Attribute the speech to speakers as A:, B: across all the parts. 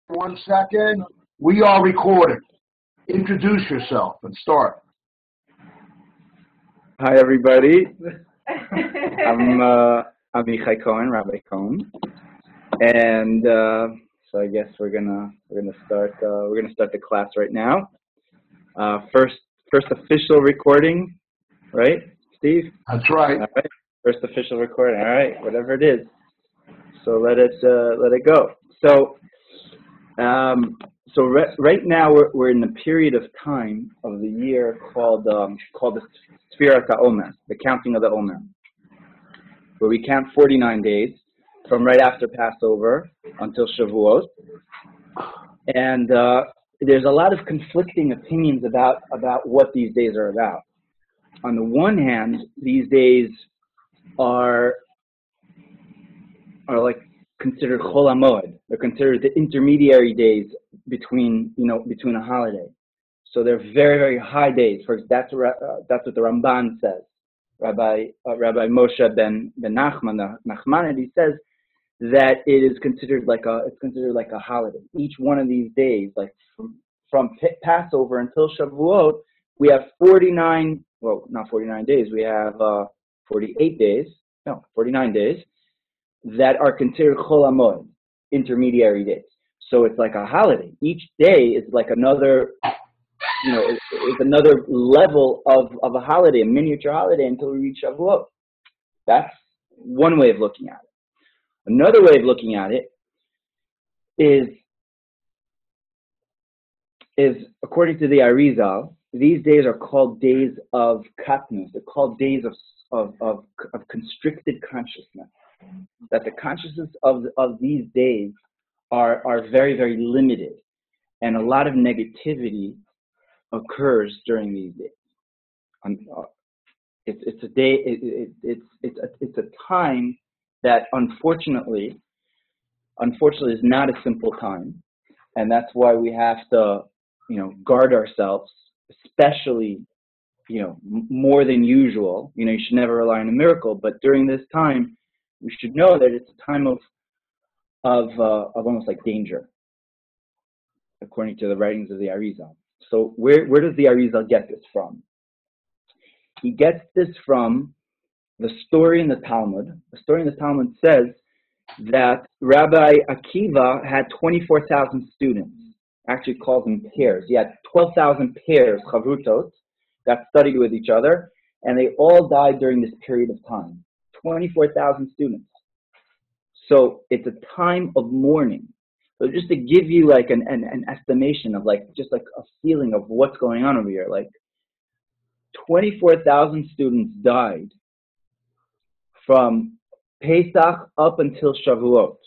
A: 1 second. We are recording. Introduce yourself and start.
B: Hi, everybody. I'm Amichai Cohen, Rabbi Cohen, and so I guess we're gonna start the class right now. First official recording, right, Steve?
A: That's right.
B: All right. First official recording. All right, whatever it is. So let it go. So right now we're in the period of time of the year called the Sfirat Omer, the counting of the Omer, where we count 49 days from right after Passover until Shavuot, and there's a lot of conflicting opinions about what these days are about. On the one hand, these days are like considered Chol HaMoed. They're considered the intermediary days between a holiday. So they're very, very high days. That's what the Ramban says. Rabbi Moshe ben Nachman, the Nachmanides, says that it is considered like a holiday. Each one of these days, like from Passover until Shavuot, we have 49. Well, not 49 days. We have 48 days. No, 49 days that are considered Chol HaMoed, intermediary days. So it's like a holiday. Each day is like another, it's another level of a holiday, a miniature holiday until we reach Shavuot. That's one way of looking at it. Another way of looking at it is according to the Arizal, these days are called days of katnus. They're called days of constricted consciousness. That the consciousness of these days are very, very limited, and a lot of negativity occurs during these days. It's a day. It's a time that unfortunately is not a simple time, and that's why we have to guard ourselves, especially more than usual. You should never rely on a miracle, but during this time, we should know that it's a time of almost like danger, according to the writings of the Arizal. So where does the Arizal get this from? He gets this from the story in the Talmud. The story in the Talmud says that Rabbi Akiva had 24,000 students. Actually calls them pairs. He had 12,000 pairs, chavrutot, that studied with each other, and they all died during this period of time. 24,000 students. So it's a time of mourning. So just to give you like an estimation of just like a feeling of what's going on over here, like 24,000 students died from Pesach up until Shavuot.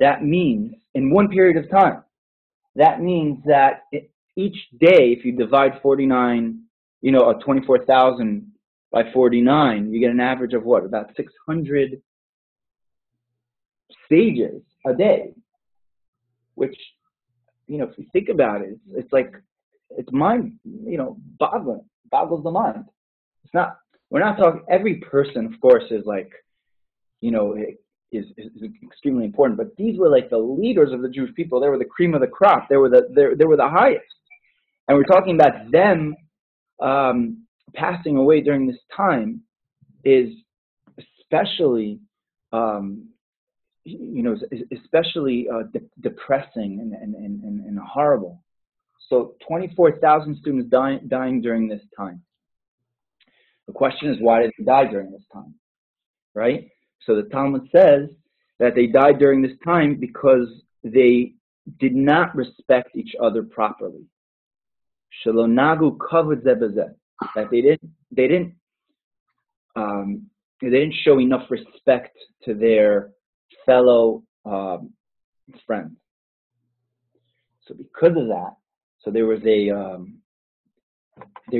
B: That means in one period of time. That means that each day, if you divide 49, 24,000 by 49, you get an average of what? About 600 stages a day, which, if you think about it, it's mind, boggles the mind. We're not talking, every person, of course, is is extremely important, but these were like the leaders of the Jewish people. They were the cream of the crop. They were the highest. And we're talking about them passing away during this time is especially, depressing and horrible. So 24,000 students dying during this time. The question is, why did they die during this time, right? So the Talmud says that they died during this time because they did not respect each other properly. Shalonagu kavod zeh b'zeh. That they didn't show enough respect to their fellow friends. So because of that, there was they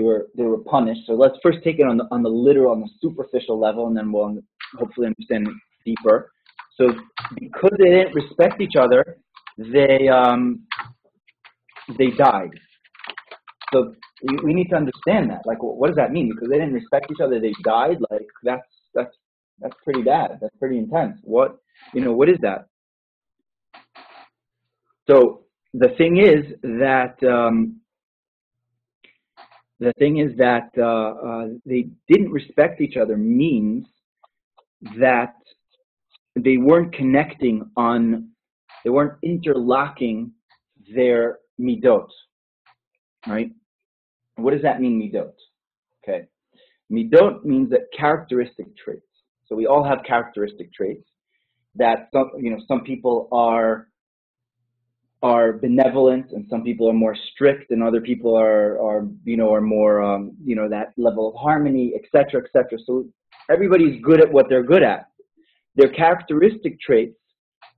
B: were punished. So let's first take it on the literal, on the superficial level, and then we'll hopefully understand it deeper. So because they didn't respect each other, they died. So we need to understand that. Like, what does that mean? Because they didn't respect each other, they died. Like that's pretty bad. That's pretty intense. What is that? So the thing is that they didn't respect each other means that they weren't they weren't interlocking their midot, right? What does that mean, midot? Okay, midot means that characteristic traits. So we all have characteristic traits that some people are benevolent and some people are more strict and other people are more that level of harmony, etc., etc. So everybody's good at what they're good at. Their characteristic traits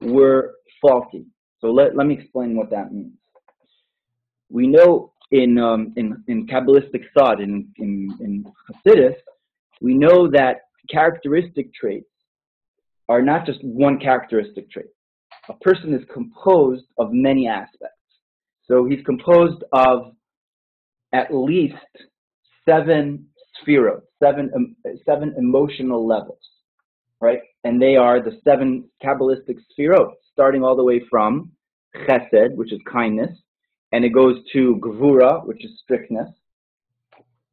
B: were faulty. So let me explain what that means. We know in Kabbalistic thought, in Hasidus, we know that characteristic traits are not just one characteristic trait. A person is composed of many aspects. So he's composed of at least 7 sefirot, seven emotional levels, right? And they are the 7 Kabbalistic sefirot, starting all the way from chesed, which is kindness, and it goes to gevura, which is strictness,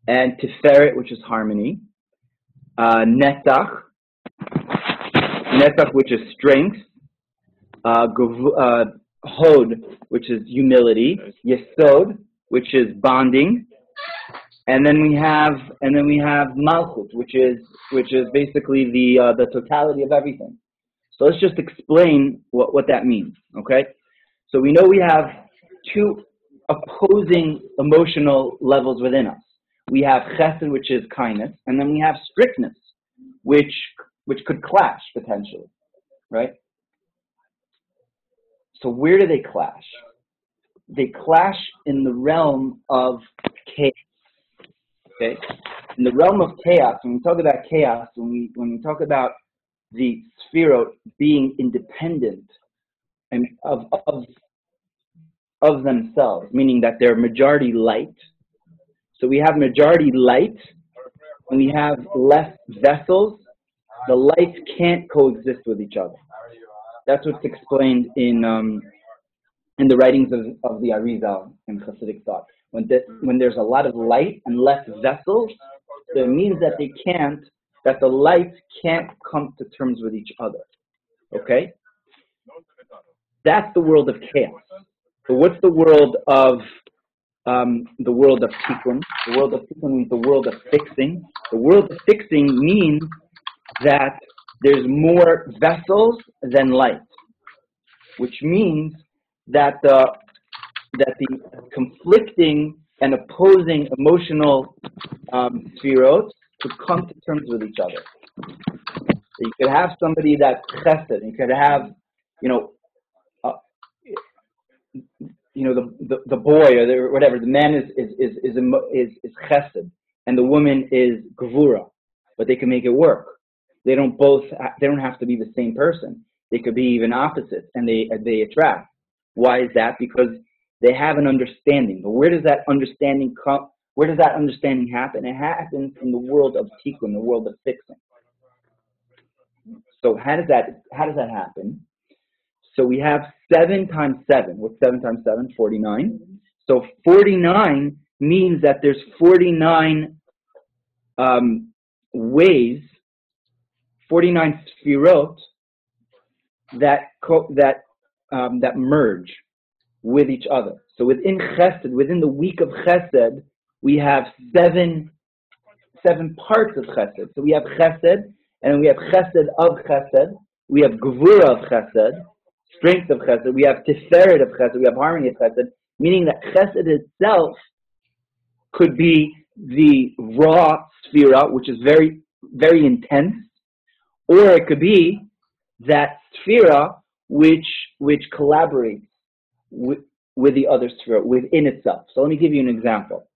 B: and tiferet, which is harmony, netzach, which is strength, hod, which is humility, yesod, which is bonding, and then we have malchut, which is basically the totality of everything. So let's just explain what that means. Okay, so we know we have 2 opposing emotional levels within us. We have chesed, which is kindness, and then we have strictness, which could clash potentially, right? So where do they clash? They clash in the realm of chaos. Okay, in the realm of chaos. When we talk about chaos, when we talk about the sefirot being independent and of themselves, meaning that they're majority light. So we have majority light, and we have less vessels. The lights can't coexist with each other. That's what's explained in the writings of the Arizal in Hasidic thought. When there's a lot of light and less vessels, it means that the lights can't come to terms with each other. Okay? That's the world of chaos. So what's the world of tikkun? The world of tikkun means the world of fixing. The world of fixing means that there's more vessels than light, which means that the conflicting and opposing emotional sefirot could come to terms with each other. So you could have somebody that's chesed, you could have, the boy or whatever, the man is chesed and the woman is gevura, but they can make it work. They don't have to be the same person. They could be even opposites, and they attract. Why is that? Because they have an understanding. But where does that understanding come? Where does that understanding happen? It happens in the world of tikkun, the world of fixing. So how does that happen? So we have 7 times 7. What's 7 times 7? 49. So 49 means that there's 49 ways, 49 sefirot that merge with each other. So within Chesed, within the week of Chesed, we have seven parts of Chesed. So we have Chesed, and we have Chesed of Chesed. We have Gevura of Chesed, strength of Chesed. We have Tiferet of Chesed. We have harmony of Chesed. Meaning that Chesed itself could be the raw sefira, which is very, very intense, or it could be that sefira which collaborates with the other sefira within itself. So let me give you an example.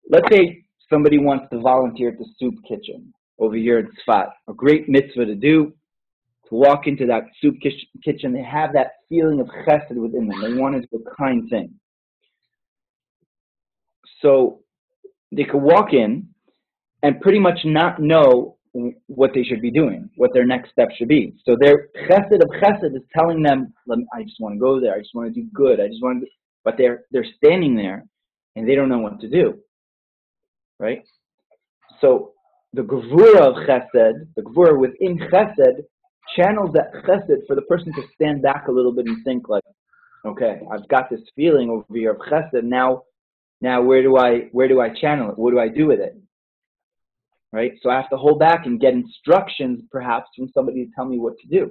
B: Let's say somebody wants to volunteer at the soup kitchen over here in Tzfat. A great mitzvah to do, to walk into that soup kitchen. They have that feeling of chesed within them. They want to do a kind thing. So they could walk in and pretty much not know what they should be doing, what their next step should be. So their chesed of chesed is telling them, I just want to go there, I just want to do good, but they're standing there and they don't know what to do, right? So the gevura of chesed, the gevura within chesed, channels that chesed for the person to stand back a little bit and think like, okay, I've got this feeling over here of chesed. Now where do I channel it? What do I do with it? Right? So I have to hold back and get instructions perhaps from somebody to tell me what to do.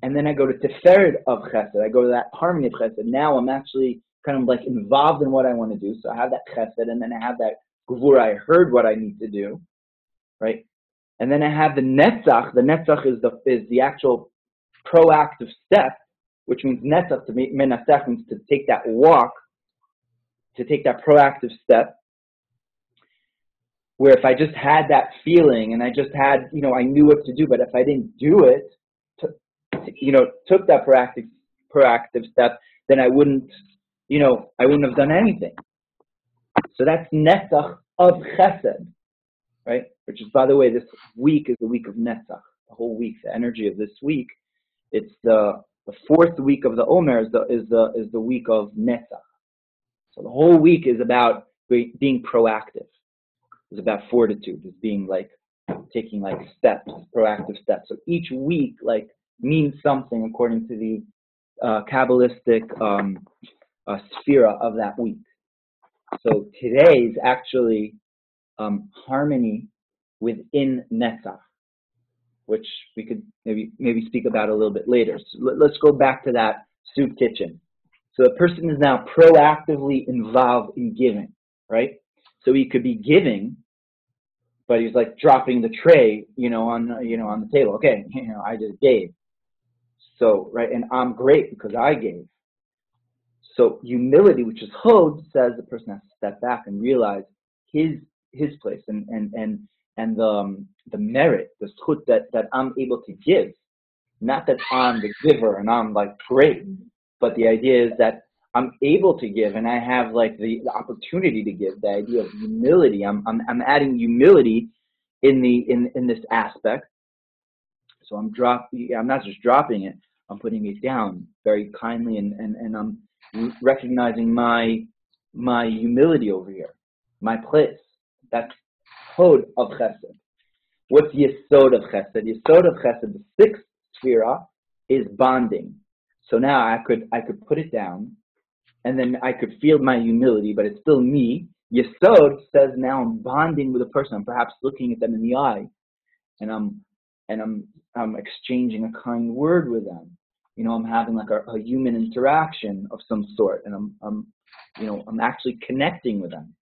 B: And then I go to tiferet of chesed. I go to that harmony of chesed. Now I'm actually kind of like involved in what I want to do. So I have that chesed, and then I have that gevura. I heard what I need to do, right? And then I have the netzach. The netzach is the actual proactive step, which means netzach to menasach means to take that walk, to take that proactive step. Where if I just had that feeling and I just had, I knew what to do, but if I didn't do it, took that proactive step, then I wouldn't have done anything. So that's netzach of chesed, right? Which is, by the way, this week is the week of netzach. The whole week, the energy of this week, it's the fourth week of the Omer is the week of netzach. So the whole week is about being proactive. It's about fortitude. It's being like taking like steps, proactive steps. So each week like means something according to the Kabbalistic sphera of that week. So today is actually harmony within Netzach, which we could maybe speak about a little bit later. So let's go back to that soup kitchen. So a person is now proactively involved in giving, right? So he could be giving, but he's like dropping the tray, on the table. Okay, I just gave. So, right, and I'm great because I gave. So humility, which is hod, says the person has to step back and realize his place and the merit, the zchut that I'm able to give. Not that I'm the giver and I'm like great, but the idea is that I'm able to give and I have like the opportunity to give. The idea of humility. I'm adding humility in this aspect. So I'm not just dropping it. I'm putting it down very kindly and I'm recognizing my humility over here, my place. That's code of chesed. What's yesod of chesed? Yesod of chesed, the sixth sphera, is bonding. So now I could put it down, and then I could feel my humility, but it's still me. Yesod says now I'm bonding with a person. I'm perhaps looking at them in the eye, and I'm exchanging a kind word with them. I'm having like a human interaction of some sort, and I'm actually connecting with them.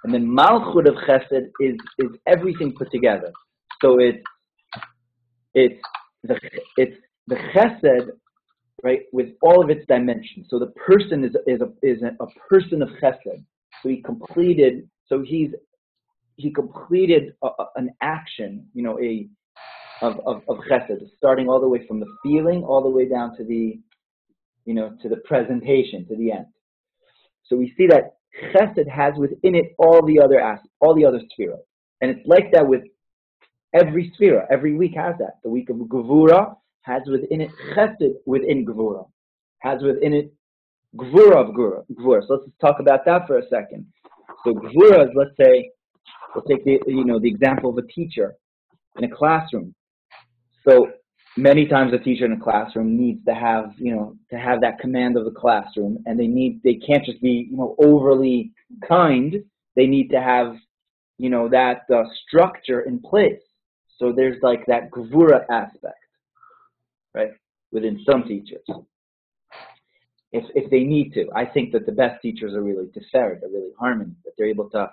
B: And then Malchut of Chesed is everything put together. So it's the Chesed, right, with all of its dimensions. So the person is a person of Chesed. So he completed an action, of Chesed, starting all the way from the feeling all the way down to the presentation, to the end. So we see that Chesed has within it all the other spheres. And it's like that with every sphere. Every week has that. The week of Gevura has within it Chesed within Gevura. Has within it Gevura of Gevura. So let's just talk about that for a second. So Gevura is, let's take the example of a teacher in a classroom. So many times a teacher in a classroom needs to have that command of the classroom, and they can't just be, overly kind. They need to have, that structure in place. So there's like that gevura aspect, right, within some teachers. If they need to. I think that the best teachers are really tiferet, are really harmony, that they're able to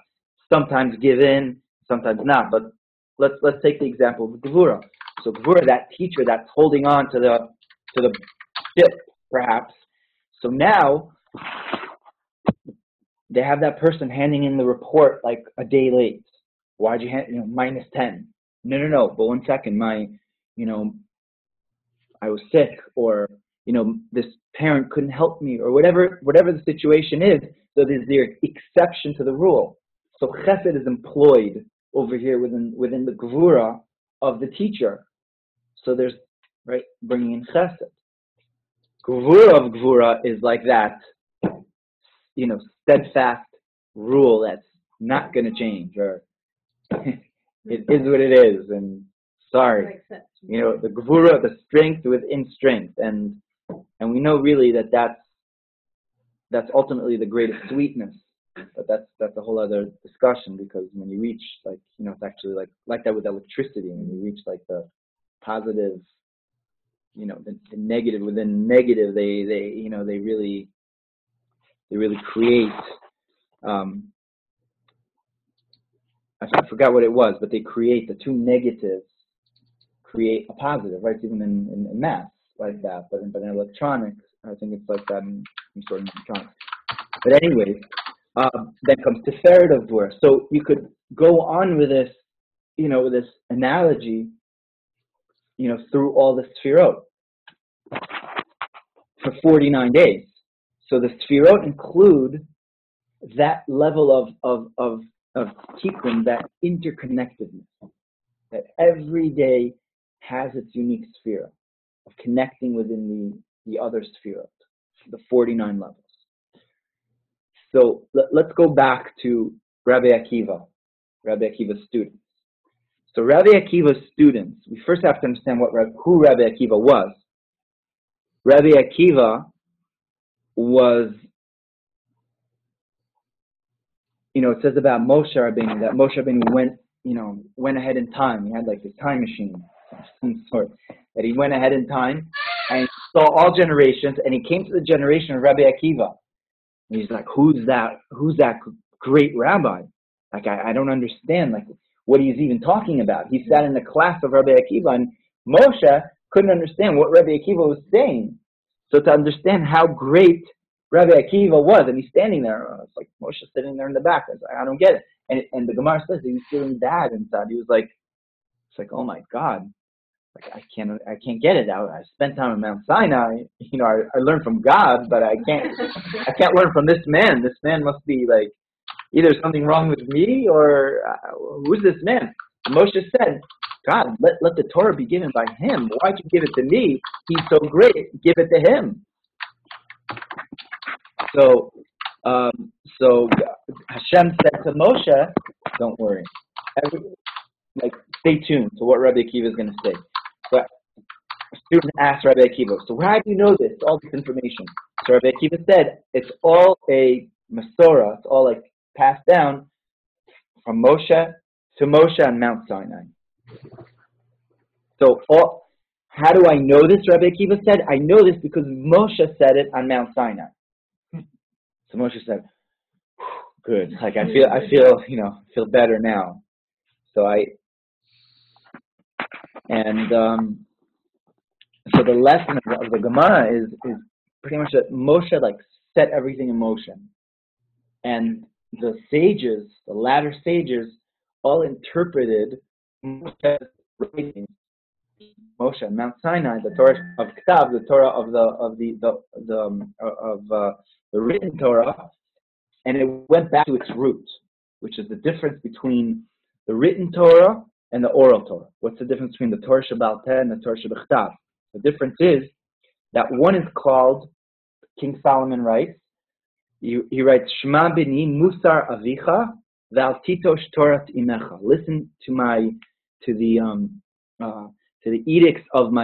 B: sometimes give in, sometimes not. But let's take the example of gevura. So gevura, that teacher that's holding on to the ship, perhaps. So now they have that person handing in the report like a day late. Why'd you hand -10? No. But 1 second, I was sick, or this parent couldn't help me, or whatever the situation is. So there's the exception to the rule. So chesed is employed over here within the gevura of the teacher. So there's, right, bringing in chesed. Gvura of Gvura is like that, steadfast rule that's not going to change, or it is what it is, and sorry. The Gvura, the strength within strength, and we know really that's ultimately the greatest sweetness. But that's a whole other discussion, because when you reach, it's actually like that with electricity. When you reach the positive, the negative within negative, they really create. I forgot what it was, but they create the two negatives, create a positive, right? Even in math, like that. But in electronics, I think it's like that in some sort of electronics. But anyways, then comes Tiferet of Dvura. So you could go on with this, with this analogy, through all the Sfirot for 49 days. So the Sfirot include that level of tikkun, that interconnectedness, that every day has its unique sphere of connecting within the other Sfirot, the 49 levels. So let's go back to Rabbi Akiva's students. So Rabbi Akiva's students, we first have to understand who Rabbi Akiva was. Rabbi Akiva was, it says about Moshe Rabbeinu, that Moshe Rabbeinu went ahead in time. He had this time machine of some sort, that he went ahead in time and saw all generations, and he came to the generation of Rabbi Akiva. And he's like, who's that great rabbi? I don't understand, what he's even talking about. He sat in the class of Rabbi Akiva, and Moshe couldn't understand what Rabbi Akiva was saying. So to understand how great Rabbi Akiva was, and he's standing there, it's like Moshe sitting there in the back. I don't get it. And the Gemara says he was feeling bad inside. He was like, oh my God, I can't get it out. I spent time in Mount Sinai. I learned from God, but I can't learn from this man. This man must be either something wrong with me, or who's this man? And Moshe said, God, let the Torah be given by him. Why'd you give it to me? He's so great. Give it to him. So Hashem said to Moshe, don't worry. Stay tuned to what Rabbi Akiva is going to say. But a student asked Rabbi Akiva, so how do you know this? All this information. So Rabbi Akiva said, it's all a Masorah. It's all passed down from Moshe to Moshe on Mount Sinai. So how do I know this? Rabbi Akiva said, I know this because Moshe said it on Mount Sinai. So Moshe said, good. I feel better now. So so the lesson of the Gemara is pretty much that Moshe set everything in motion, and the sages, the latter sages, all interpreted Moshe's writings. Moshe, Mount Sinai, the Torah of Ktav, the Torah of the written Torah, and it went back to its root, which is the difference between the written Torah and the oral Torah. What's the difference between the Torah Sheba'al Peh and the Torah Shebechtav? The difference is that one is called, King Solomon writes, he writes, Shema b'ni musar avicha v'al titosh Torah imecha. Listen to the edicts of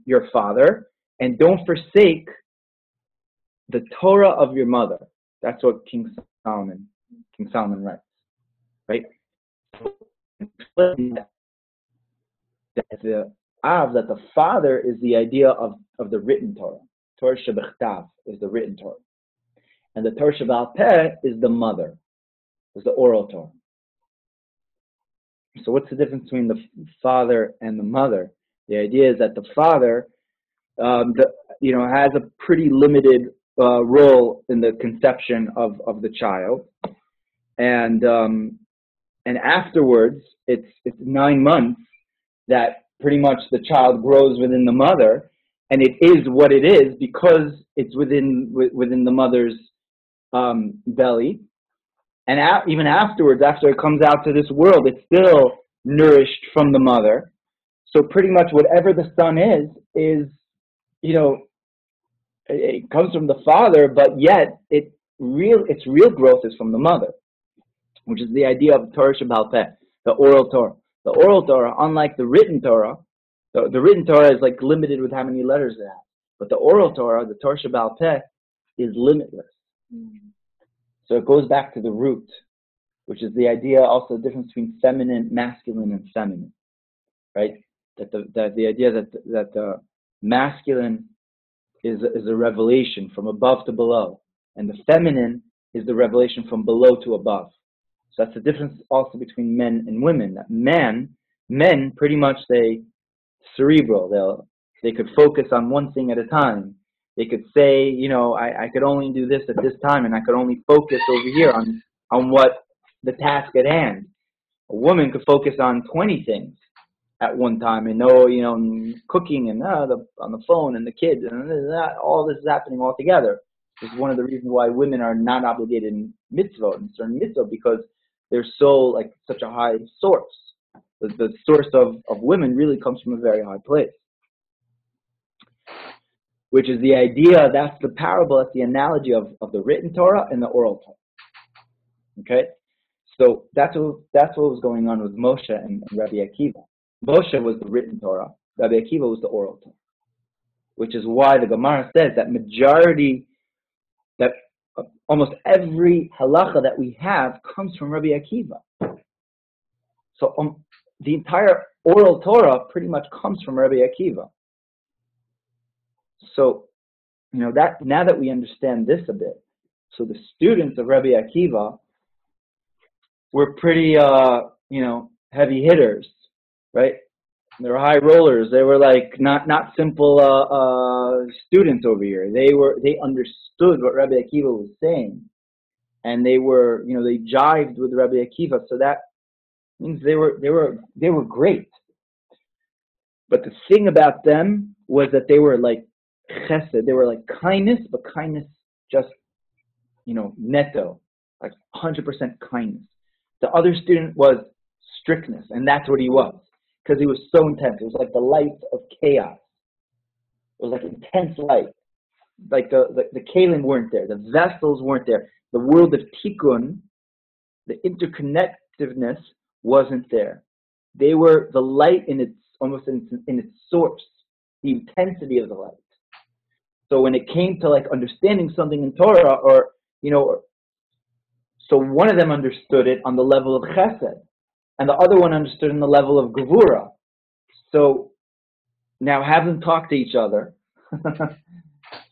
B: your father, and don't forsake the Torah of your mother. That's what King Solomon writes, right? That the father is the idea of the written Torah. Torah Shebechtav is the written Torah. And the Torah Sheba'al Peh is the mother, is the oral Torah. So what's the difference between the father and the mother? The idea is that the father has a pretty limited role in the conception of the child. And afterwards, it's 9 months that pretty much the child grows within the mother, and it is what it is because it's within the mother's belly. And even afterwards, after it comes out to this world, it's still nourished from the mother. So pretty much whatever the son is, it comes from the father, but yet its real growth is from the mother, which is the idea of Torah Shebaal Peh, the oral Torah. The oral Torah, unlike the written Torah, the written Torah is like limited with how many letters it has. But the oral Torah, the Torah Shebaal Peh, is limitless. So it goes back to the root, which is the idea, also the difference between masculine and feminine, right? That the idea that the masculine is a revelation from above to below, and the feminine is the revelation from below to above. So that's the difference also between men and women. That men pretty much cerebral. They could focus on one thing at a time. They could say, I could only do this at this time, and I could only focus over here on what the task at hand. A woman could focus on 20 things at one time, and cooking and on the phone and the kids and all this is happening all together. This is one of the reasons why women are not obligated in mitzvot, in certain mitzvot, because they're so such a high source. The source of women really comes from a very high place, which is the idea. That's the parable. That's the analogy of the written Torah and the oral Torah. Okay, so that's what was going on with Moshe and Rabbi Akiva. Moshe was the written Torah. Rabbi Akiva was the oral Torah, which is why the Gemara says that almost every halacha that we have comes from Rabbi Akiva. So the entire oral Torah pretty much comes from Rabbi Akiva. So, that now that we understand this a bit, so the students of Rabbi Akiva were pretty, heavy hitters, right? They were high rollers. They were not simple students over here. They understood what Rabbi Akiva was saying, and they were, they jived with Rabbi Akiva. So that means they were great. But the thing about them was that they were like chesed. They were like kindness, but kindness just, netto, like 100% kindness. The other student was strictness, and that's what he was, because he was so intense. It was like the light of chaos. It was like intense light. Like the kalim weren't there. The vessels weren't there. The world of tikkun, the interconnectiveness wasn't there. They were the light in its source, the intensity of the light. So when it came to understanding something in Torah, so one of them understood it on the level of chesed, and the other one understood on the level of gevura. So now have them talk to each other.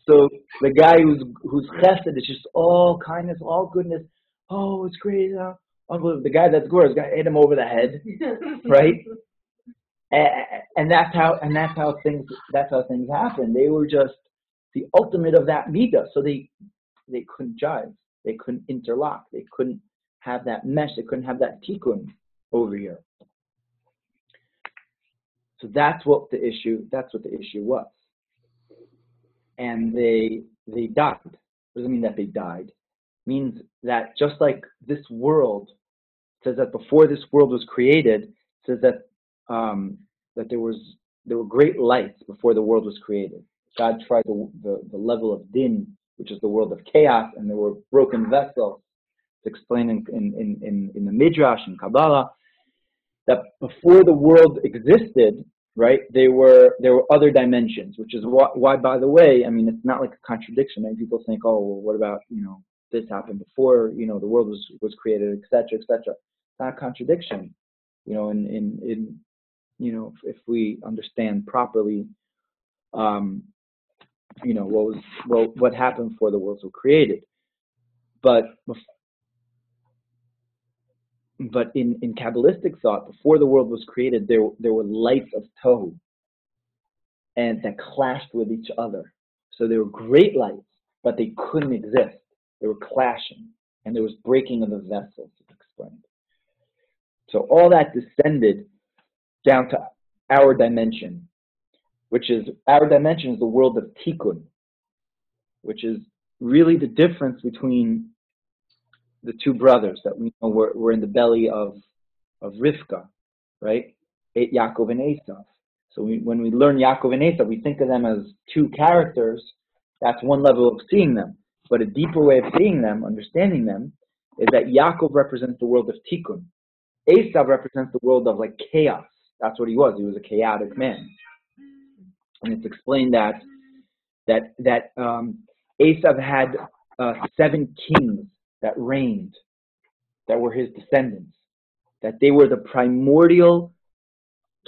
B: So the guy who's chesed is just all kindness, all goodness. Oh, it's great. Unbelievable. The guy that's gevura is going to hit him over the head, right? And that's how things happen. They were just the ultimate of that midah. So they couldn't jive. They couldn't interlock. They couldn't have that mesh. They couldn't have that tikkun over here. So that's what the issue was. And they died. Doesn't mean that they died. It means that just like this world says that before this world was created, says that there were great lights before the world was created. God tried the level of din, which is the world of chaos, and there were broken vessels. It's explained in the Midrash and Kabbalah that before the world existed, right, there were other dimensions, which is why, by the way, I mean, it's not like a contradiction. Many people think, oh, well, what about, this happened before, the world was created, etc., etc. It's not a contradiction, if we understand properly, what happened before the worlds were created. But in Kabbalistic thought, before the world was created, there were lights of Tohu, and that clashed with each other. So they were great lights, but they couldn't exist. They were clashing, and there was breaking of the vessels, it's explained. So all that descended down to our dimension, which is the world of Tikkun, which is really the difference between the two brothers that we know were in the belly of Rivka. right? Yaakov and Esav. So when we learn Yaakov and Esav, we think of them as two characters. That's one level of seeing them. But a deeper way of seeing them, understanding them, is that Yaakov represents the world of tikkun. Esav represents the world of like chaos. That's what he was. He was a chaotic man. And it's explained that Esav had 7 kings that reigned, that were his descendants, that they were the primordial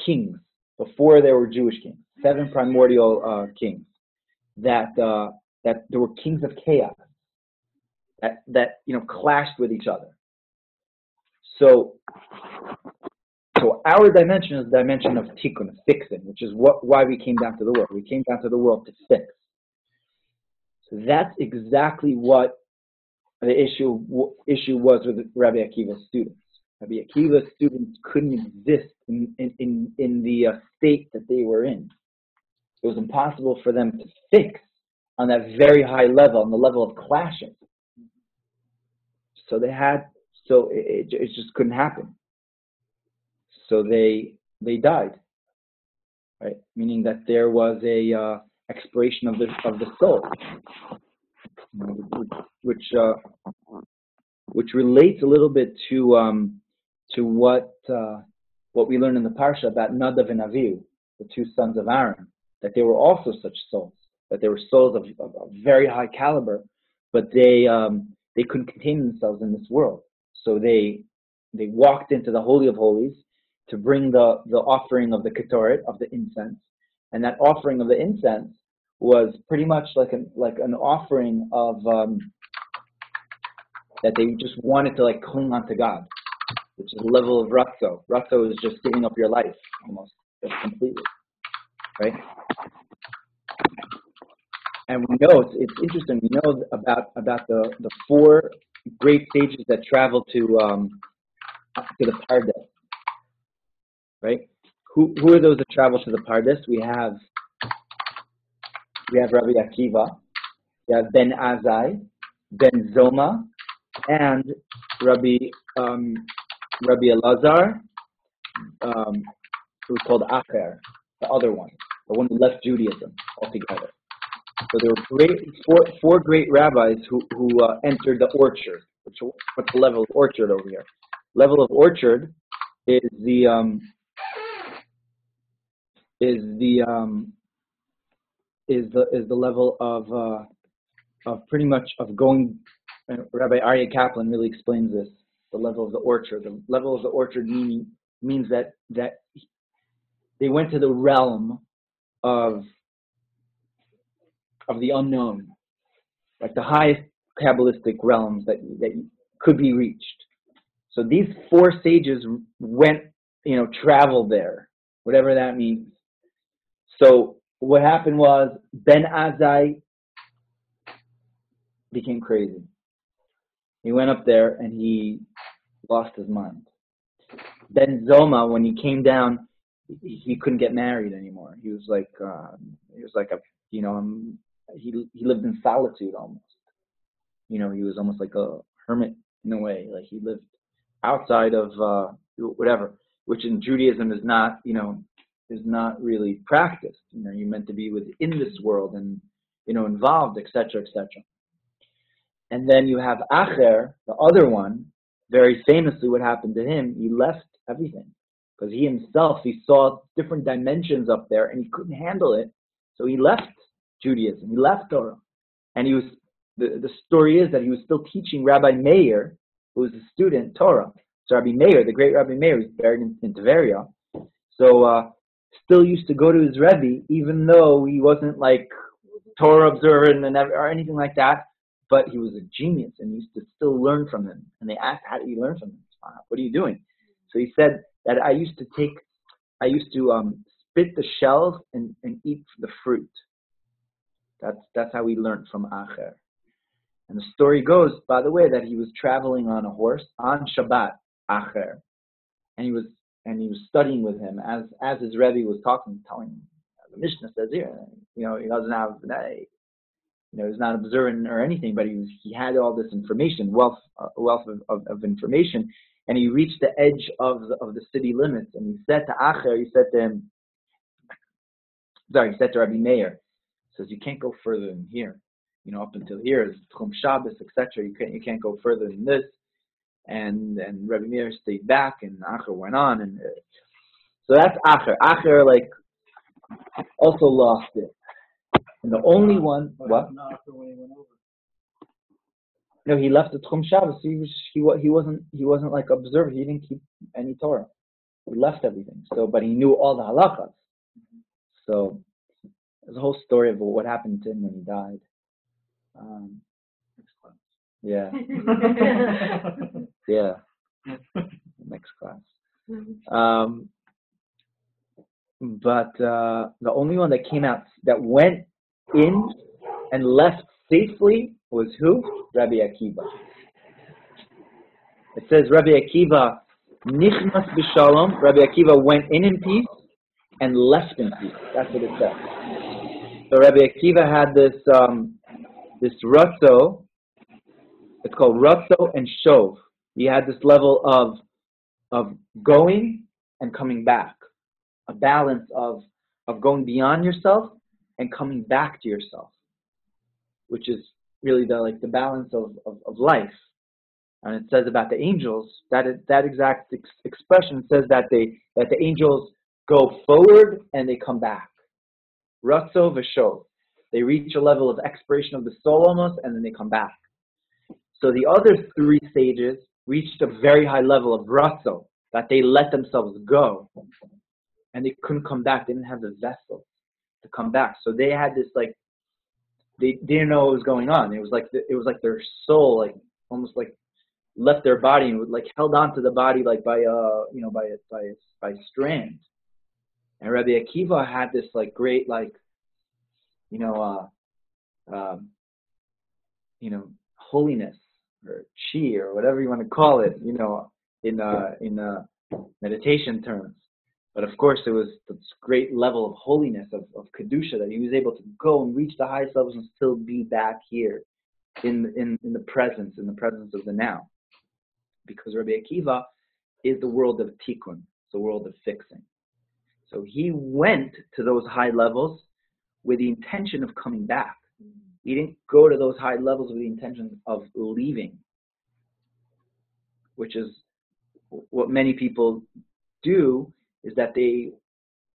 B: kings before there were Jewish kings. 7 primordial kings that there were kings of chaos that clashed with each other. So our dimension is the dimension of tikkun, fixing, which is why we came down to the world. We came down to the world to fix. So that's exactly what the issue was with Rabbi Akiva's students. Rabbi Akiva's students couldn't exist in the state that they were in. It was impossible for them to fix on that very high level, on the level of clashing. So it just couldn't happen. So they died, right? Meaning that there was a expiration of the soul, which relates a little bit to what we learn in the parsha about Nadav and Avihu, the 2 sons of Aaron, that they were also such souls, that they were souls of very high caliber, but they couldn't contain themselves in this world. So they walked into the Holy of Holies to bring the offering of the Ketoret, of the incense, and that offering of the incense was pretty much like an offering of that they just wanted to like cling on to God, which is a level of ratzo. Ratzo is just giving up your life almost, just completely, right? And we know it's interesting. We know about the 4 great sages that travel to the Pardes, right? Who are those that travel to the Pardes? We have Rabbi Akiva, we have Ben Azai, Ben Zoma, and Rabbi Elazar, who was called Acher, the other one, the one who left Judaism altogether. So there were four great rabbis who entered the orchard. What's the level of orchard over here? Level of orchard is the level of pretty much of going. Rabbi Aryeh Kaplan really explains this. The level of the orchard. The level of the orchard means that they went to the realm of the unknown, like the highest Kabbalistic realms that could be reached. So these 4 sages went, traveled there, whatever that means. So what happened was Ben Azai became crazy. He went up there and he lost his mind. Ben Zoma, when he came down, he couldn't get married anymore. He was like he lived in solitude almost. He was almost like a hermit in a way. Like he lived outside of whatever, which in Judaism is not really practiced. You're meant to be within this world and involved, etc., etc. And then you have Acher, the other one. Very famously, what happened to him? He left everything because he saw different dimensions up there, and he couldn't handle it. So he left Judaism. He left Torah, and he was. The story is that he was still teaching Rabbi Meir, who was a student, Torah. So Rabbi Meir, the great Rabbi Meir, was buried in Tveria. So still used to go to his Rebbe, even though he wasn't like Torah observant or anything like that. But he was a genius and used to still learn from him. And they asked, how do you learn from him? What are you doing? So he said that I used to spit the shells and eat the fruit. That's how he learned from Acher. And the story goes, by the way, that he was traveling on a horse on Shabbat, Acher, and he was studying with him as his Rebbe was telling him. The Mishnah says here, he doesn't have, he's not observant or anything, but he had all this information, wealth of information, and he reached the edge of the city limits, and he said to him, he said to Rabbi Meir, he says, you can't go further than here. Up until here is Tchum Shabbos, etc. You can't go further than this. And Rabbi Meir stayed back, and Acher went on, and so that's Acher. Acher also lost it. And the only one, what? No, he left the Tchum Shabbos. He wasn't like observed. He didn't keep any Torah. He left everything. But he knew all the halachas. So there's a whole story of what happened to him when he died. Yeah. Yeah. Next class. But the only one that came out, that went in and left safely, was who? Rabbi Akiva. It says Rabbi Akiva nichnas b'shalom. Rabbi Akiva went in peace and left in peace. That's what it says. So Rabbi Akiva had this ratzo. It's called ratzo and shov. He had this level of going and coming back, a balance of going beyond yourself and coming back to yourself, which is really the balance of life. And it says about the angels, that exact expression says that the angels go forward and they come back. Ratzo v'shov. They reach a level of expiration of the soul almost, and then they come back. So the other three stages reached a very high level of ratzo, that they let themselves go, and they couldn't come back. They didn't have the vessel to come back. So they had this they didn't know what was going on. It was like their soul almost left their body and held on to the body by a strand. And Rabbi Akiva had this great holiness or chi or whatever you want to call it, in meditation terms. But of course, it was this great level of holiness, of kedusha, that he was able to go and reach the highest levels and still be back here in the presence of the now. Because Rabbi Akiva is the world of tikkun, it's the world of fixing. So he went to those high levels with the intention of coming back. He didn't go to those high levels with the intention of leaving, which is what many people do, is that they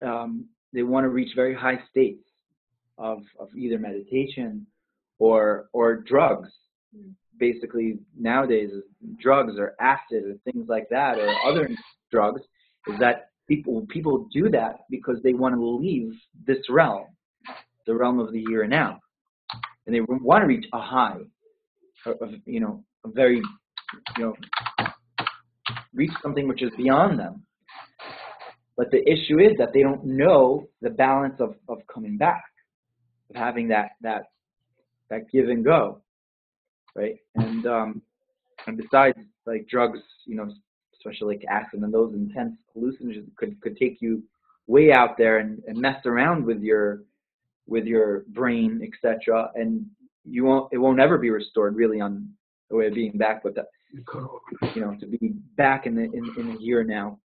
B: want to reach very high states of either meditation or drugs. Basically, nowadays, drugs or acid or things like that, or other drugs, is that people do that because they want to leave this realm, the realm of the here and now, and they want to reach a high, a very, reach something which is beyond them. But the issue is that they don't know the balance of coming back, of having that give and go, right? And besides, drugs, especially acid and those intense hallucinogens could take you way out there and mess around with your brain, etc. And it won't ever be restored really on the way of being back, but to be back in the here and now,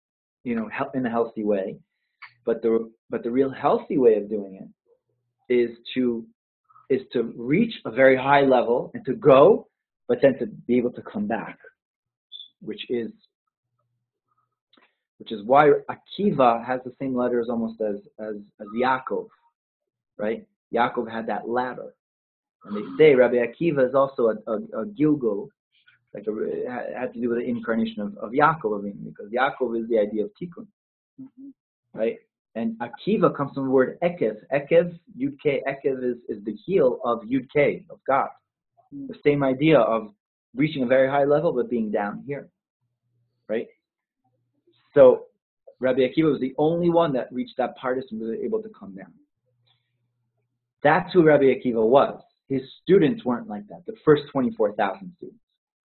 B: in a healthy way. But the real healthy way of doing it is to reach a very high level and to go, but then to be able to come back, which is why Akiva has the same letters almost as Yaakov, right? Yaakov had that ladder, and they say Rabbi Akiva is also a Gilgul, it had to do with the incarnation of Yaakov, because Yaakov is the idea of tikkun, right? And Akiva comes from the word Ekev. Ekev, Yud-K, Ekev is the heel of Yud-K, of God. The same idea of reaching a very high level, but being down here, right? So Rabbi Akiva was the only one that reached that partis and was able to come down. That's who Rabbi Akiva was. His students weren't like that, the first 24,000 students.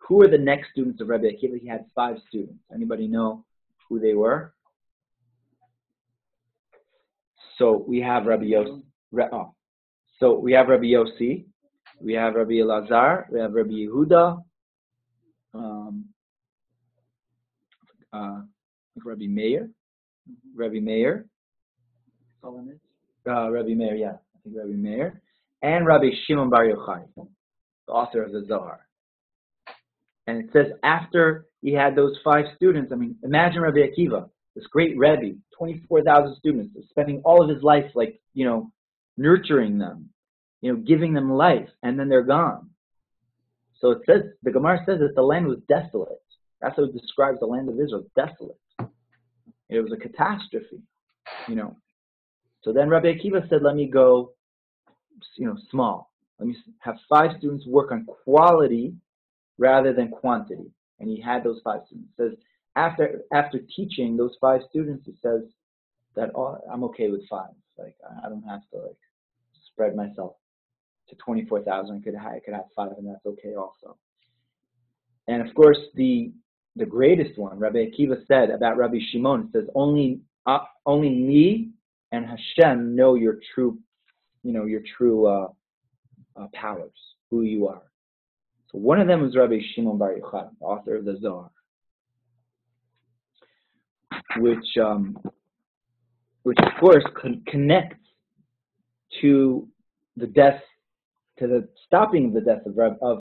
B: Who were the next students of Rabbi Akiva? He had 5 students. Anybody know who they were? So we have Rabbi Yossi. So we have Rabbi Yossi. We have Rabbi Elazar. We have Rabbi Yehuda. Rabbi Meir, Rabbi Meir, Rabbi Meir, yeah, I think Rabbi Meir, and Rabbi Shimon Bar Yochai, the author of the Zohar. And it says after he had those 5 students, I mean, imagine Rabbi Akiva, this great Rebbe, 24,000 students, spending all of his life, like, nurturing them, giving them life, and then they're gone. So it says, the Gemara says that the land was desolate. That's how it describes the land of Israel, desolate. It was a catastrophe, So then Rabbi Akiva said, let me go, small. Let me have 5 students work on quality rather than quantity. And he had those 5 students. It says, after teaching those 5 students, he says that I'm okay with 5. Like, I don't have to, spread myself to 24,000. I could have 5, and that's okay also. And of course, the greatest one, Rabbi Akiva said about Rabbi Shimon, says, only me and Hashem know your true powers, who you are. So one of them was Rabbi Shimon Bar Yochai, the author of the Zohar, which of course connects to the stopping of the death of